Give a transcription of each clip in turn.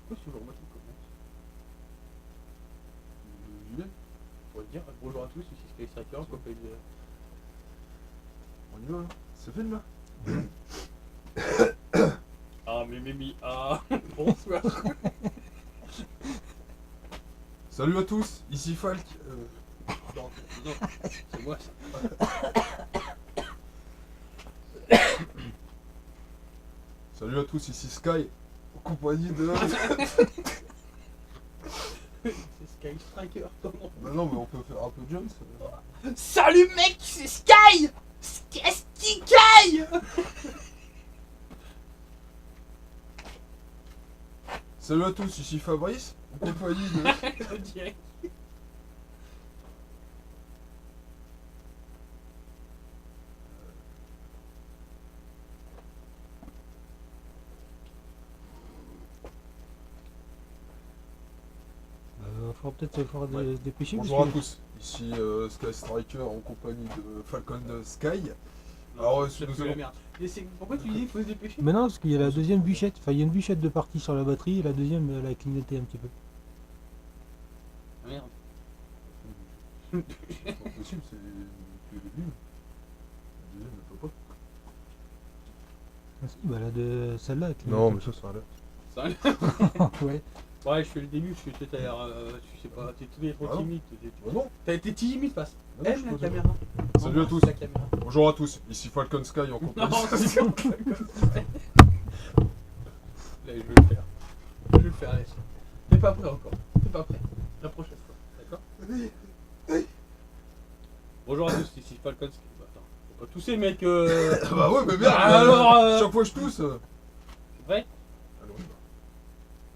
Pourquoi c'est toujours moi qui commence? J'y vais. Pour dire bonjour à tous, ici Sky Striker, en compagnie de... On y va, hein. C'est fait là. Ah, mais Mimi, ah, bonsoir. Salut à tous, ici Falk. Non, non, c'est moi ça. Salut à tous, ici Sky. En compagnie de. C'est Sky Striker, ton nom. Bah non, mais on peut faire un peu Jones. Salut mec, c'est Sky Sky. Salut à tous, ici Fabrice. En compagnie de. On dirait. Faudra peut-être se faire Ouais. dépêcher. Bonjour à parce que- tous, ici Sky Striker en compagnie de Falcon Sky. Non, Alors, ça nous pue allons- la merde. Et pourquoi tu dis qu'il faut se dépêcher? Mais non, parce qu'il y a la deuxième bûchette. Enfin, il y a une bûchette de partie sur la batterie et la deuxième, elle a clignoté un petit peu. Ah, merde. C'est pas possible, c'est que le début. La deuxième, elle peut pas. Ah si, bah celle-là, elle clignote. Non, mais ça a l'air. Ça Ouais. Ouais, je fais le début parce que tu t'as l'air. Tu sais pas, t'es trop Ah non. timide. Bah non. T'as été timide face. Bah non, je Aime la peux pas. caméra. Salut à tous. La caméra. Bonjour à tous, ici Falcon Sky en Non, compagnie. c'est bon. Là, je vais le faire. Je vais le faire, allez. T'es pas prêt encore. T'es pas prêt. La prochaine fois. D'accord? Bonjour à tous, ici Falcon. Attends, faut pas tousser, mec. Bah ouais, mais merde. Bah alors, Chaque fois je tousse. C'est vrai? Allez, on y va.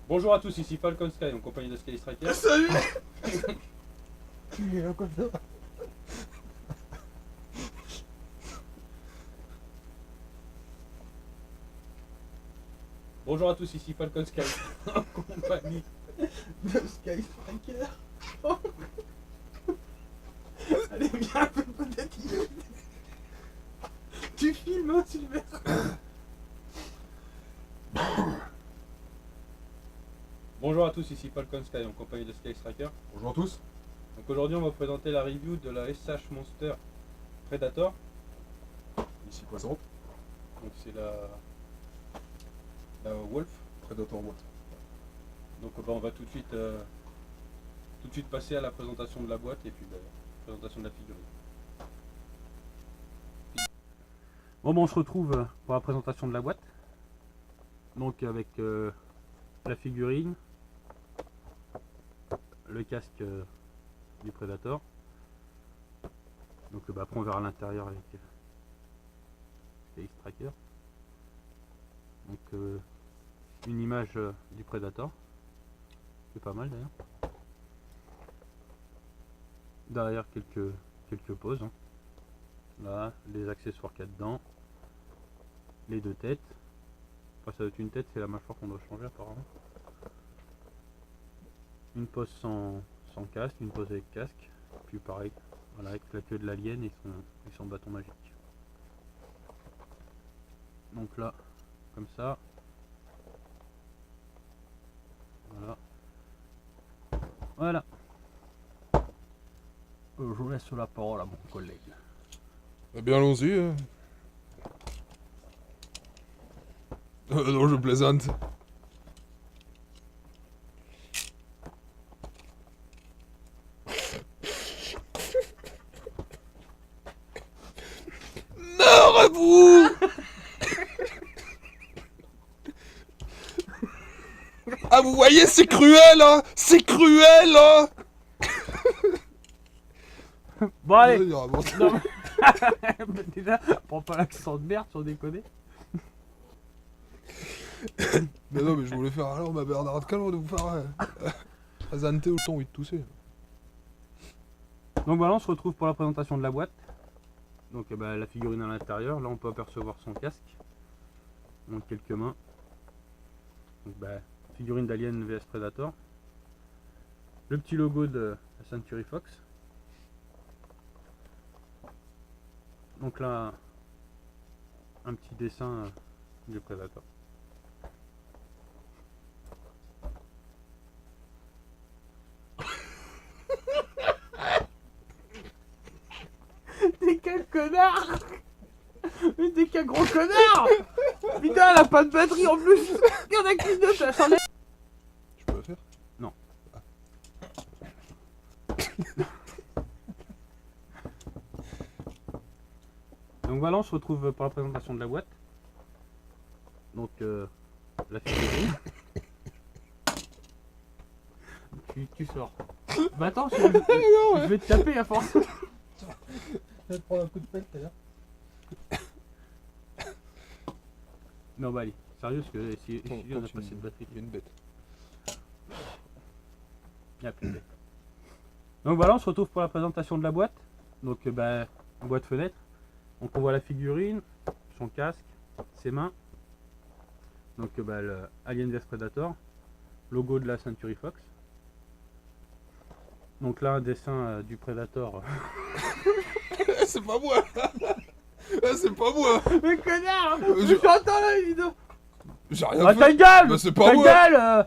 Bonjour à tous, ici Falcon Sky en compagnie de Sky Striker. Salut. Comme ça. Bonjour à tous, ici Falcon Sky en compagnie de Sky Striker. Allez, viens un peu peut-être. Tu filmes, hein, Sylvain? Bonjour à tous, ici Falcon Sky en compagnie de Sky Striker. Bonjour à tous. Donc aujourd'hui, on va vous présenter la review de la SH Monster Predator. Ici présente. Donc c'est la Wolf. Predator Wolf. Donc bah, on va tout de suite passer à la présentation de la boîte et puis la présentation de la figurine. Bon, on se retrouve pour la présentation de la boîte. Donc avec la figurine, le casque du Predator. Donc bah, après on verra l'intérieur avec Sky Striker. Donc une image du Predator. C'est pas mal d'ailleurs. Derrière quelques poses. Hein. Là, les accessoires qu'il y a dedans. Les deux têtes. Enfin, ça doit être une tête, c'est la mâchoire qu'on doit changer apparemment. Une pose sans casque, une pose avec casque. Puis pareil, voilà, avec la queue de l'alien et son bâton magique. Donc là, comme ça. Voilà. Voilà. Je vous laisse la parole à mon collègue. Eh bien, allons-y. Non, je plaisante. Mort à vous. Ah, vous voyez, c'est cruel, hein. C'est cruel, hein. Bon allez. Il y aura bon- Non, mais déjà, prends pas l'accent de merde sans déconner. Mais non, mais je voulais faire alors ma Bernard Calme de vous faire présenter autant oui de tousser. Donc voilà, on se retrouve pour la présentation de la boîte. Donc la figurine à l'intérieur, là on peut apercevoir son casque. Donc quelques mains. Donc figurine d'Alien vs Predator. Le petit logo de la Century Fox. Donc là, un petit dessin du Predator. connard. Mais t'es qu'un gros connard. Putain, elle a pas de batterie en plus. Il y en a qu'une de ça, s'en est. Je peux le faire? Non. Ah. Donc voilà, on se retrouve pour la présentation de la boîte. Donc la figurine. Tu sors. Bah attends, je vais te taper à force. Je vais te prendre un coup de pelle tout à l'heure. Non bah allez, sérieux parce que si on a Continue. passé de batterie. Il y a une bête. Il n'y a plus de bête. Donc voilà, on se retrouve pour la présentation de la boîte. Donc boîte fenêtre. Donc on voit la figurine, son casque, ses mains. Donc le Alien vs Predator, logo de la Century Fox. Donc là un dessin du Predator. C'est pas moi là. C'est pas moi. Mais connard, je- je t'entends là, évidemment. J'ai rien Ah, ta fait. gueule, Bah, c'est pas ta moi. gueule.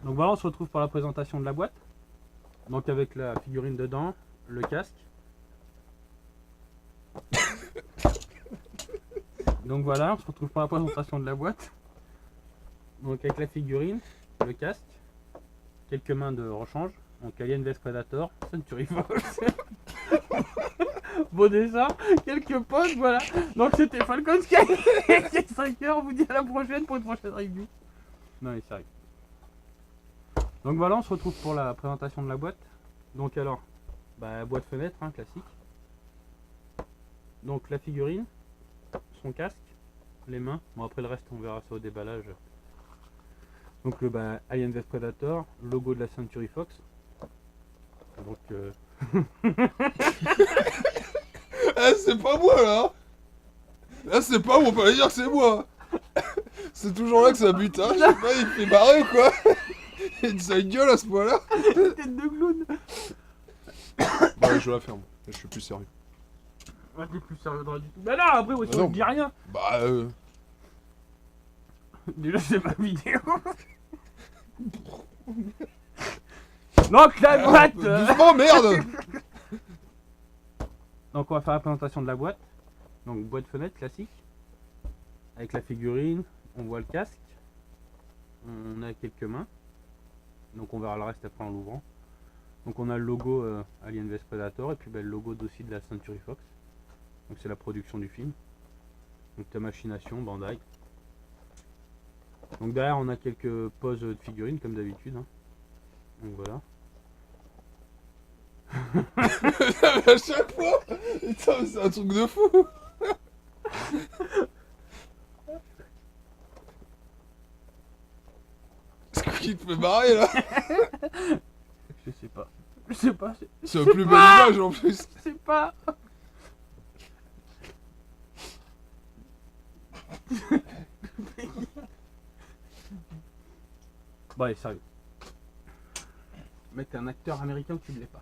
Donc voilà, on se retrouve pour la présentation de la boîte. Donc avec la figurine dedans, le casque. Donc voilà, on se retrouve pour la présentation de la boîte. Donc avec la figurine, le casque, quelques mains de rechange. Donc Alien vs Predator, Century Fox. Beau dessin, quelques posts, voilà. Donc c'était Falcon Sky. 5 heures, on vous dit à la prochaine pour une prochaine review. Non mais sérieux. Donc voilà, on se retrouve pour la présentation de la boîte. Donc alors, boîte fenêtre, hein, classique. Donc la figurine, son casque, les mains. Bon après le reste on verra ça au déballage. Donc le Alien vs Predator, logo de la Century Fox. Donc Eh, c'est pas moi là. Là c'est pas moi, on peut pas dire que c'est moi. C'est toujours là que ça bute, hein. Je sais pas, il fait marrer ou quoi. Il a une sale gueule à ce point-là. tête de clown. Bah je la ferme, je suis plus sérieux. Ah, t'es plus sérieux dans du tout. Bah non, après moi, Bah si on non. te dit rien. Bah Déjà c'est ma vidéo. Donc la boîte. doucement, merde. Donc on va faire la présentation de la boîte. Donc boîte fenêtre classique. Avec la figurine, on voit le casque. On a quelques mains. Donc on verra le reste après en l'ouvrant. Donc on a le logo Alien vs Predator et puis le logo aussi de la Century Fox. Donc c'est la production du film. Donc ta machination, Bandai. Donc derrière on a quelques poses de figurines comme d'habitude. Hein. Donc voilà. À chaque fois. Putain, mais c'est un truc de fou. Ce qui te fait marrer là. Je sais pas. Je sais pas. C'est la plus belle image en plus. Je sais pas. Bon allez, sérieux. Mec, t'es un acteur américain ou tu ne l'es pas.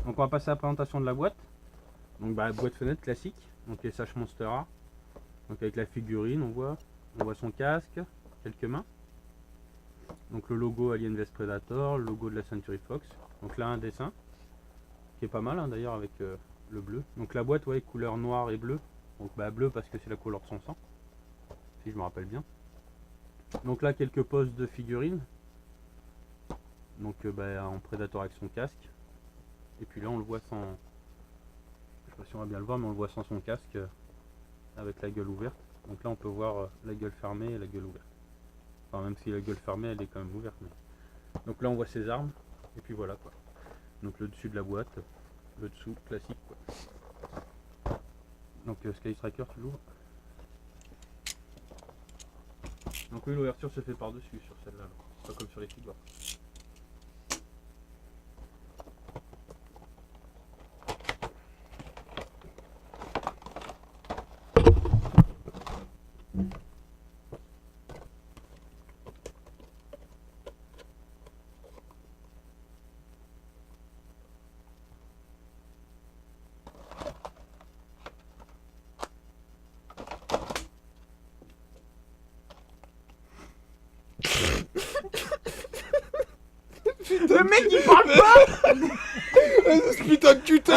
Donc on va passer à la présentation de la boîte. Donc boîte fenêtre classique. Donc les SH Monstera. Donc avec la figurine, on voit son casque, quelques mains. Donc le logo Alien vs Predator, le logo de la Century Fox. Donc là un dessin qui est pas mal hein, d'ailleurs avec le bleu. Donc la boîte ouais couleur noire et bleu. Donc bleu parce que c'est la couleur de son sang. Si je me rappelle bien. Donc là quelques poses de figurines. Donc en Predator avec son casque. Et puis là on le voit sans. Je sais pas si on va bien le voir mais on le voit sans son casque. Avec la gueule ouverte. Donc là on peut voir la gueule fermée et la gueule ouverte. Enfin même si la gueule fermée elle est quand même ouverte. Mais... Donc là on voit ses armes. Et puis voilà quoi. Donc le dessus de la boîte. Le dessous classique quoi. Donc Sky Striker tu l'ouvres. Donc oui l'ouverture se fait par dessus sur celle-là. Pas comme sur les figures. Le mec il parle pas. Ce putain de cutter.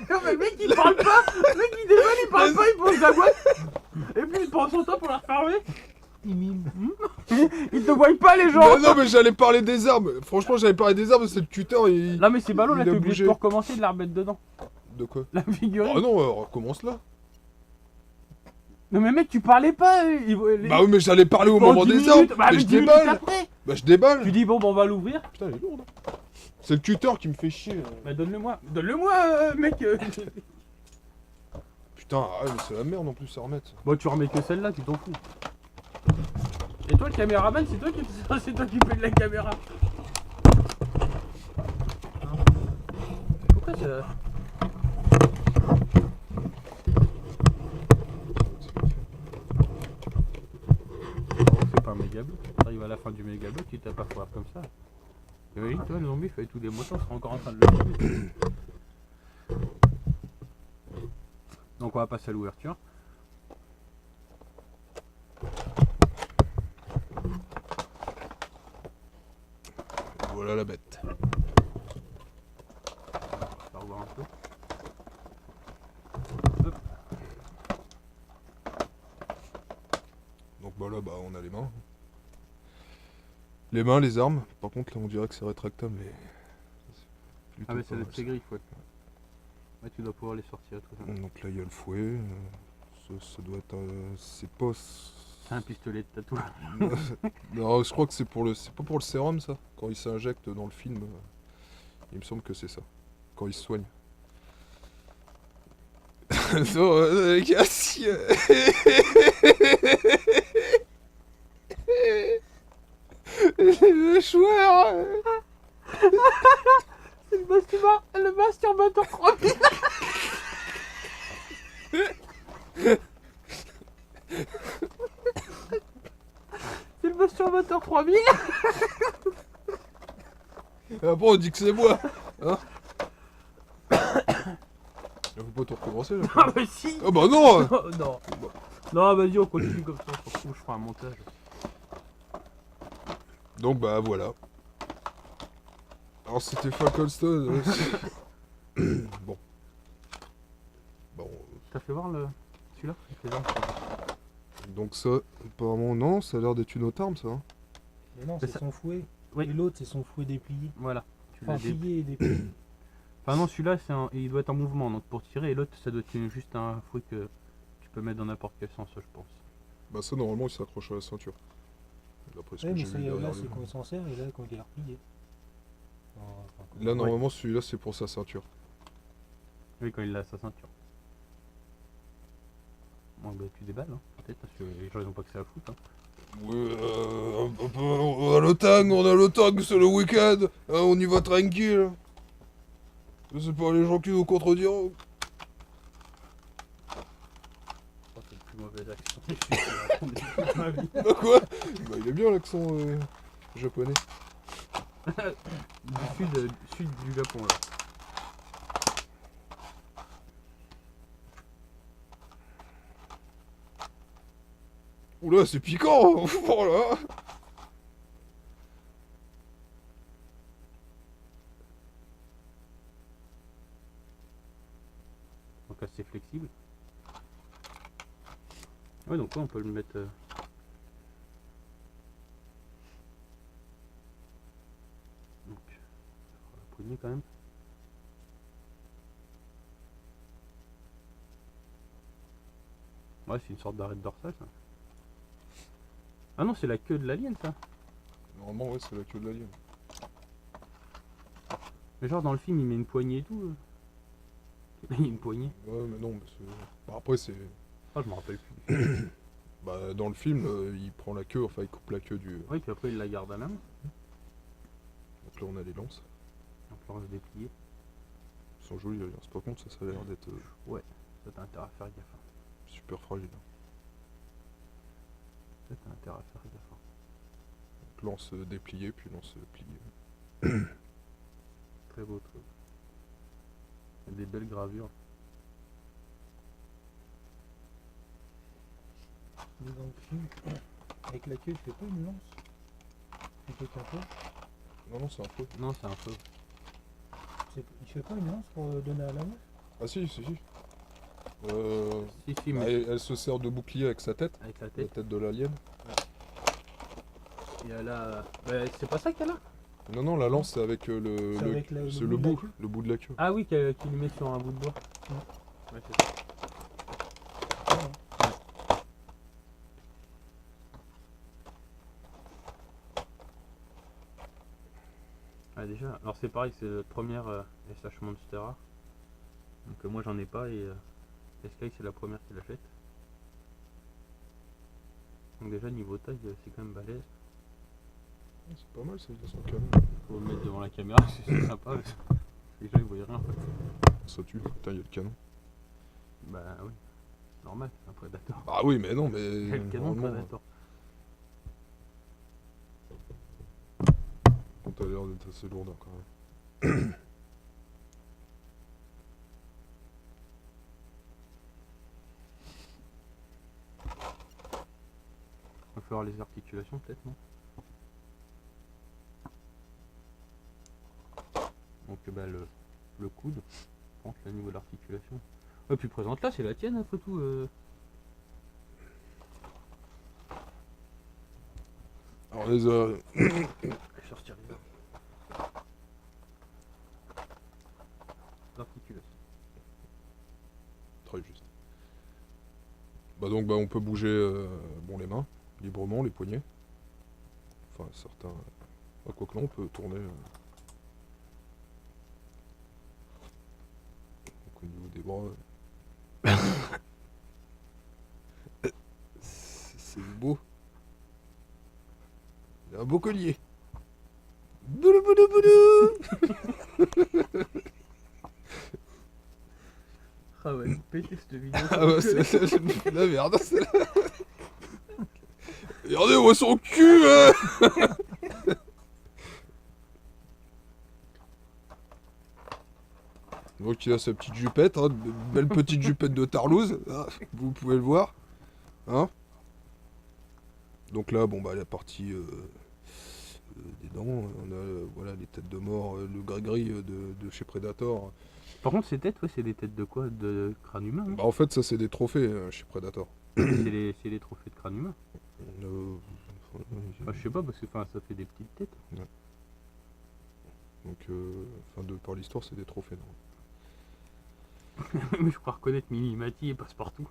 Non mais le mec il parle pas. Le mec il déballe, il parle pas, il pose la boîte. Et puis il prend son temps pour la refermer. Il mime. Ils te voient pas les gens. Non, mais j'allais parler des armes. Franchement, j'allais parler des armes, c'est le cutter. Non mais c'est ballot là, il t'es a obligé bougé. de tout recommencer de la remettre dedans. De quoi? La figurine. Ah non, recommence là. Non mais mec tu parlais pas. Bah oui, mais j'allais parler au pendant moment 10 des minutes, armes. bah, Mais mais je 10 minutes déballe. après. Bah je déballe. Tu dis bon on va l'ouvrir. Putain, elle est lourde. C'est le cutter qui me fait chier. Bah donne-le-moi. Donne-le-moi mec. Putain, mais c'est la merde en plus à remettre. Bon tu remets que celle-là, tu t'en fous. Et toi le caméraman, c'est toi qui fais de la caméra. Pourquoi ça... C'est pas un méga bloc. T'arrives à la fin du méga bloc, tu tapes à foire comme ça. T'imagines toi le zombie fait tous les moteurs, on sera encore en train de le tuer. Donc on va passer à l'ouverture. Voilà la bête. On va revoir un peu. Hop. Donc bah là, on a les mains. Les mains, les armes. Par contre, là, on dirait que c'est rétractable, mais... Ah mais ça pas doit mal, être ses griffes, ouais. Ouais, tu dois pouvoir les sortir tout ça. Donc là, il y a le fouet. Ça doit être... c'est pas... C'est un pistolet de tatouage. Non, je crois que c'est pas pour le sérum, ça. Quand il s'injecte dans le film, il me semble que c'est ça. Quand il se soigne. Non, Cassie. Le joueur. C'est le masturbateur 3000. C'est le masturbateur 3000. Après, on dit que c'est moi. Hein? Faut pas tout recommencer, là. Ah bah si. Ah bah non. Oh, non. Non, vas-y, on continue comme ça, on s'en fout, je ferai un montage. Donc bah voilà. Alors c'était Falconstone. Bon. Bon. T'as fait voir celui-là? Il fait voir. Donc ça, apparemment non, ça a l'air d'être une autre arme ça. Hein. Mais non, Mais c'est ça- son fouet. Oui. Et l'autre, c'est son fouet déplié. Voilà. Tu l'as Enfin, plié et déplié. Enfin non, celui-là, il doit être en mouvement, donc pour tirer, et l'autre, ça doit être juste un fouet que tu peux mettre dans n'importe quel sens, je pense. Bah ça normalement il s'accroche à la ceinture. D'après ce Ouais, que mais j'ai ça, vu là, derrière c'est lui. quand il s'en sert et là, quand il est replié. Enfin, quand- Là normalement celui-là c'est pour sa ceinture. Oui, quand il a sa ceinture. Bon, bah tu déballes, hein, peut-être, parce que les gens ils ont pas que ça à foutre. Hein. Ouais, on a le tang, c'est le week-end, hein, on y va tranquille. C'est pas les gens qui nous contrediront. Je crois que c'est le plus mauvais accent que j'ai raconté de ma vie. Bah quoi? Bah il est bien l'accent japonais. Du sud du Japon, là. Oula c'est piquant. Oh là. Donc assez flexible. Ouais, donc là on peut le mettre. Donc, la poignée quand même. Ouais, c'est une sorte d'arrêt dorsale ça. Ah non, c'est la queue de l'alien ça. Normalement ouais c'est la queue de l'alien. Mais genre dans le film il met une poignée et tout. Là il y a une poignée. Ouais mais non, bah, après c'est... Ah, je me rappelle plus. Bah dans le film il prend la queue, enfin il coupe la queue du... Oui, puis après il la garde à la main. Donc là on a les lances. Donc là on se déplier. Ils sont jolis les lances, par contre ça a l'air d'être Ouais, ça t'as intérêt à faire gaffe. Hein. super fragile. Ça t'as intérêt à faire gaffe. Hein. Donc lance dépliée puis lance pliée. Très beau, très beau. Il y a des belles gravures. Mais dans le film, avec la queue, il fait pas une lance avec un peu. Non, c'est un feu. Non, c'est un feu. Il fait pas une lance pour donner à la main? Ah si. Si, Bah, mais elle se sert de bouclier avec sa tête, avec la la tête. tête de l'alien. Et elle a. Bah, c'est pas ça qu'elle a? Non, la lance c'est avec C'est avec c'est le le bout de la bout, queue. le bout de la queue. Ah oui, qu'il lui met sur un bout de bois. Ouais, c'est ça. Ah, déjà, alors c'est pareil, c'est notre première SH Monstera. Donc moi j'en ai pas et Sky c'est la première qui l'achète. Donc déjà niveau taille c'est quand même balèze. C'est pas mal ça, il a son canon. Faut le mettre devant la caméra, c'est sympa. Les gens ils voient rien en fait. Ça tue, putain, il y a le canon. Bah oui, normal, c'est un Predator. Ah oui, mais non, mais. Il y a le canon de normalement, Predator. t'as l'air d'être assez lourd quand même. On va faire les articulations peut-être, non? Donc bah le coude, prends le niveau de l'articulation. Ouais, puis présente là, c'est la tienne après tout. Alors les a. Je vais sortir les armes. L'articulation. Très juste. Bah donc on peut bouger bon les mains, librement, les poignets. Enfin certains. Ah, quoi que non, on peut tourner. Donc au niveau des bras. C'est beau. Il a un beau collier. Boulou boulou boulou. Ah ouais, péter cette vidéo. Ah ouais, c'est la merde. Regardez, on voit son cul. Donc il a sa petite jupette, hein, une belle petite jupette de Tarlouse, hein, vous pouvez le voir. Hein. Donc là, bon bah la partie des dents, on a voilà les têtes de mort, le gris-gris de chez Predator. Par contre, ces têtes, ouais, c'est des têtes de quoi? De crâne humain, hein. Bah en fait ça c'est des trophées chez Predator. C'est les trophées de crâne humain. Euh, Enfin, je sais pas, parce que enfin, ça fait des petites têtes. Donc enfin de par l'histoire c'est des trophées. Non. Mais je crois reconnaître Minimati et Passepartout.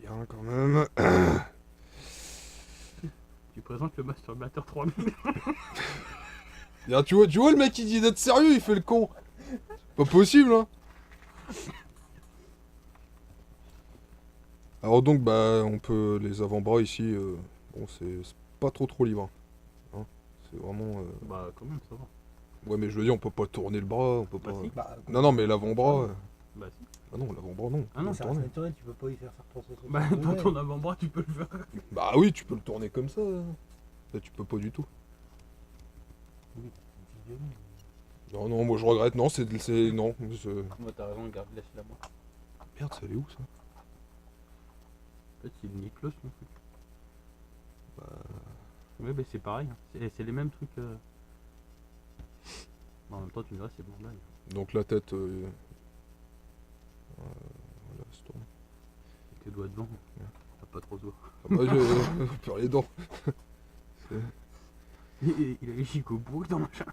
Bien quand même. Tu présentes le Masturbateur 3000. Bien, tu vois le mec il dit d'être sérieux, il fait le con. Pas possible hein. Alors donc bah on peut les avant-bras ici, bon c'est pas trop libre. Hein. C'est vraiment. Bah, quand même, ça va. Ouais mais je veux dire on peut pas tourner le bras, on peut Bah, pas. si. Bah, Non mais l'avant-bras. Bah, si. Ah non l'avant-bras non. Ah non, on peut ça le reste tourner. naturel, tu peux pas y faire 360 Bah, dans degrés. ton avant-bras, tu peux le faire. Bah oui tu peux le tourner comme ça. Là tu peux pas du tout. Oui, une petite violine. Non moi je regrette, non non. Moi, t'as raison, garde, laisse-la moi. Merde ça allait où ça? En fait, c'est le Niklos, mon truc. Bah. Ouais, bah, c'est pareil. Hein. C'est les mêmes trucs. Bon, en même temps, tu me diras, c'est bandai. Donc la tête. Voilà, se tourne. Tes doigts devant, t'as pas trop de doigts. Ah bah je perds les dents. Il a les chicots pourris dans machin.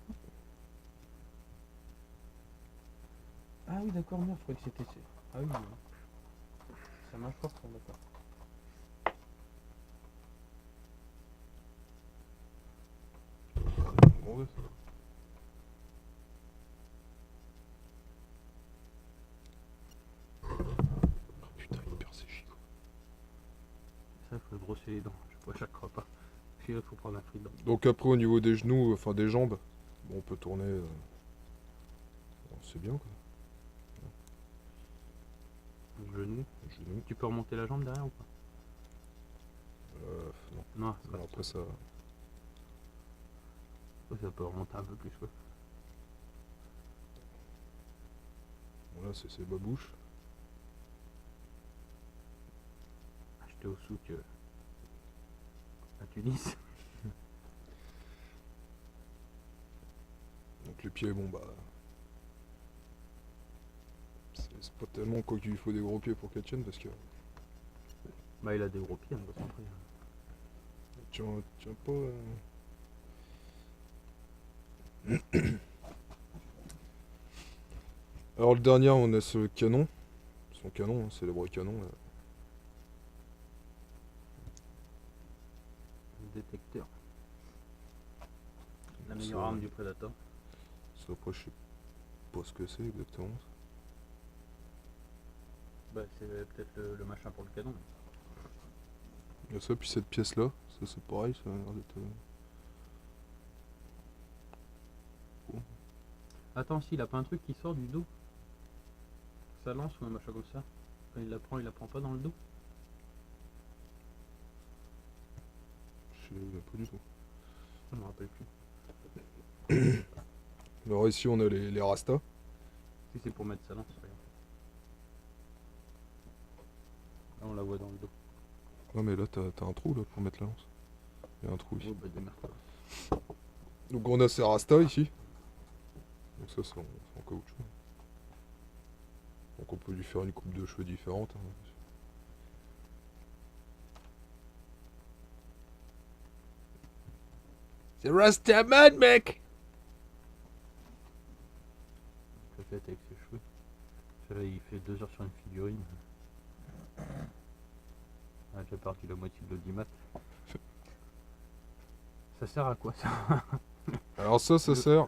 Ah oui, d'accord, merde, je croyais que c'était. Ah oui, ça marche pas, d'accord. Bon, ouais. Oh, putain, il perd ses chicots. Ça, il faut brosser les dents, je vois à chaque repas. Puis il faut prendre un fric dedans. Donc après au niveau des genoux, enfin des jambes, bon, on peut tourner. Bon, c'est bien quoi. Le genou. Genoux. Tu peux remonter la jambe derrière ou pas? Non. Non, ça, Non, après ça. ça peut remonter un peu plus, quoi. Bon là c'est babouche. Acheter au souk à Tunis. Donc les pieds, bon bah... C'est pas tellement quoi qu'il lui faut des gros pieds pour qu'elle tienne parce que... Bah il a des gros pieds, on va s'en prier. Tiens pas... Alors le dernier, on a ce canon. Son canon, hein, célèbre canon. Là. Le détecteur. La Donc, meilleure ça- arme du Predator. Ça, après, je sais pas ce que c'est exactement. Bah c'est peut-être le machin pour le canon. Il y a ça, puis cette pièce-là, ça c'est pareil, ça a l'air d'être... Attends, si, il a pas un truc qui sort du dos. Ça lance ou un machin comme ça. Quand il la prend pas dans le dos. Je sais pas du tout. Je me rappelle plus. Alors ici, on a les Rastas. Si c'est pour mettre sa lance, regarde. Là on la voit dans le dos. Non mais là, t'as un trou là pour mettre la lance. Il y a un trou ici. Oh bah démerde-toi. Donc on a ces Rastas ici. Donc ça, c'est en caoutchouc. Donc on peut lui faire une coupe de cheveux différente. Hein. C'est Rastaman, mec! La tête avec ses cheveux. Celui-là il fait 2 heures sur une figurine. On a déjà perdu la moitié de l'audimat. Ça sert à quoi ça? Alors ça sert...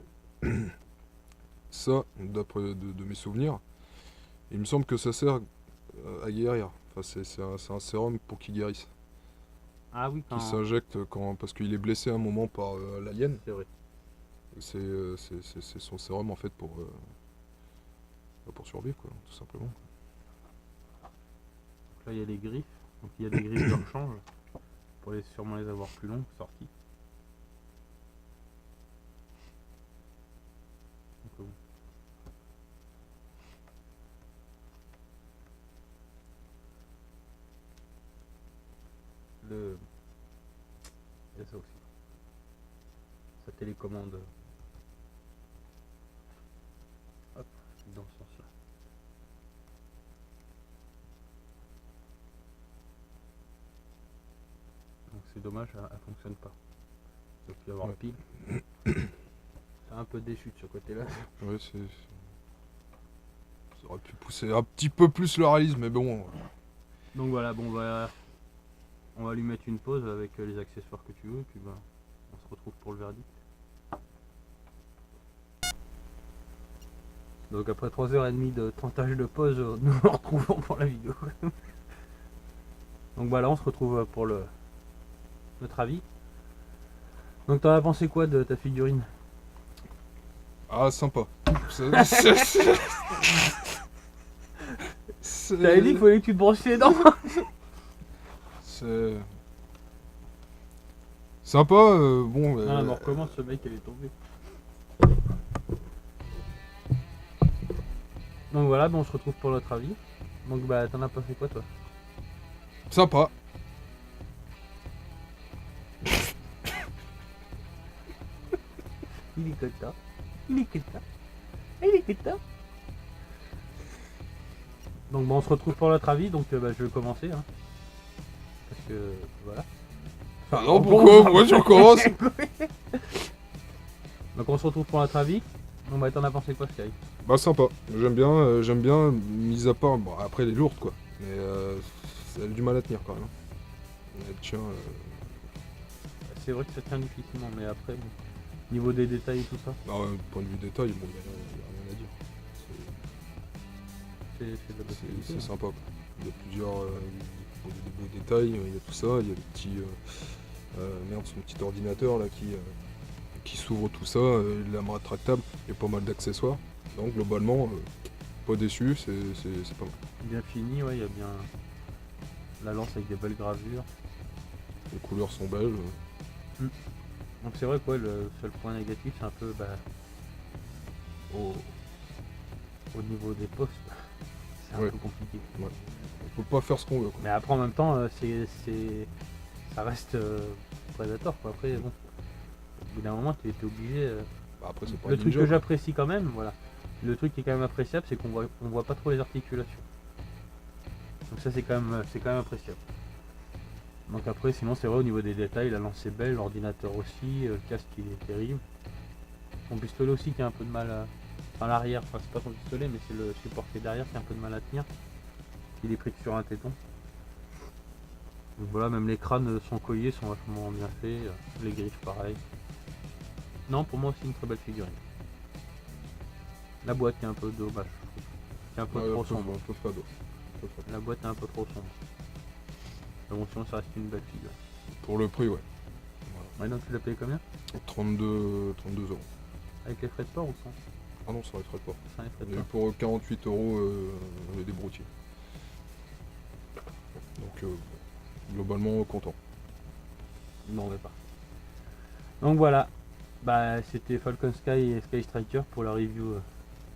Ça, d'après de mes souvenirs, il me semble que ça sert à guérir. Enfin, c'est un sérum pour qu'il guérisse. Ah oui, quand... Qui s'injecte parce qu'il est blessé à un moment par l'alien. C'est vrai. C'est son sérum en fait pour survivre quoi, tout simplement. Donc là il y a des griffes. Donc il y a des griffes de rechange. Pour sûrement les avoir plus longues, sorties. Donc, bon. Il y a ça aussi. Sa télécommande. Hop, dans ce sens-là. Donc c'est dommage, elle fonctionne pas. Il doit y avoir Ouais. pile. C'est un peu déçu de ce côté-là. Ouais, ça aurait pu pousser un petit peu plus le réalisme, mais bon. Donc voilà, bon on va lui mettre une pause avec les accessoires que tu veux, et puis bah, on se retrouve pour le verdict. Donc après 3h30 de tentage de pause, nous nous retrouvons pour la vidéo. Donc voilà, on se retrouve pour notre avis. Donc t'en as pensé quoi de ta figurine? Ah, sympa. T'avais dit qu'il fallait que tu te brosses les dents. C'est... Sympa, bon... Ah, mais on recommence, ce mec elle est tombé. Donc voilà, bon, on se retrouve pour notre avis. Donc bah t'en as pensé quoi toi? Sympa. Il est content. Il est content. Il est content. Donc bon, on se retrouve pour notre avis, donc bah, je vais commencer. Hein. Parce que voilà. Ah non, pourquoi tu recommences? Donc on se retrouve pour notre avis. Donc bah t'en as pensé quoi Sky? Bah sympa, j'aime bien, mis à part, bon après elle est lourde quoi, mais elle a du mal à tenir quand même. Elle tient... C'est vrai que ça tient difficilement, mais après, bon, niveau des détails et tout ça, Bah, point de vue détail, bon, y a rien à dire. c'est de la bonne qualité, C'est hein. sympa quoi. Il y a plusieurs des beaux détails, il y a tout ça, il y a le petit... merde, son petit ordinateur là qui s'ouvre tout ça, la main rétractable, il y a pas mal d'accessoires. Donc globalement, pas déçu, c'est pas mal. Bien fini, ouais, il y a bien la lance avec des belles gravures. Les couleurs sont belles. Donc c'est vrai que ouais, le seul point négatif, c'est un peu bah, au niveau des postes. C'est un Ouais. peu compliqué. On peut pas faire ce qu'on veut quoi. Mais après en même temps, c'est ça reste Predator quoi. Après bon, au bout d'un moment tu es obligé. Bah, après, c'est pas Le un truc ninja, que quoi. j'apprécie quand même, voilà. Le truc qui est quand même appréciable, c'est on voit pas trop les articulations. Donc ça c'est quand même appréciable. Donc après sinon c'est vrai au niveau des détails, la lance est belle, l'ordinateur aussi, le casque il est terrible. Son pistolet aussi qui a un peu de mal à. Enfin l'arrière, enfin c'est pas son pistolet mais c'est le support qui est derrière qui a un peu de mal à tenir. Il est pris que sur un téton. Donc voilà, même les crânes de son collier sont vachement bien faits, les griffes pareil. Non, pour moi aussi une très belle figurine. La boîte qui est un peu dommage, je trouve. Qui est un peu Ouais, trop sombre. un peu fado. Un peu fado. La boîte est un peu trop sombre. Mais bon, sinon ça reste une belle figure. Pour le prix, ouais. Ouais, donc tu l'as payé combien? 32 euros. Avec les frais de port ou sans? Ah non, ça arrêterait pas. Sans les frais de Et port. pour 48 euros, les débroutiers. Donc, globalement, content. Non, on va pas. Donc voilà. Bah, c'était Falcon Sky et Sky Striker pour la review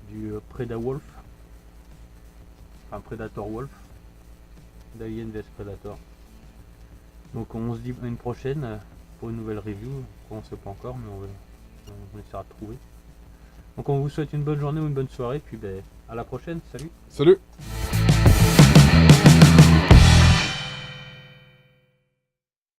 du Wolf. Enfin, Predator Wolf. D'Alien vs Predator. Donc on se dit à une prochaine pour une nouvelle review. On ne sait pas encore, mais on essaiera de trouver. Donc on vous souhaite une bonne journée ou une bonne soirée. Puis ben, à la prochaine. Salut. Salut!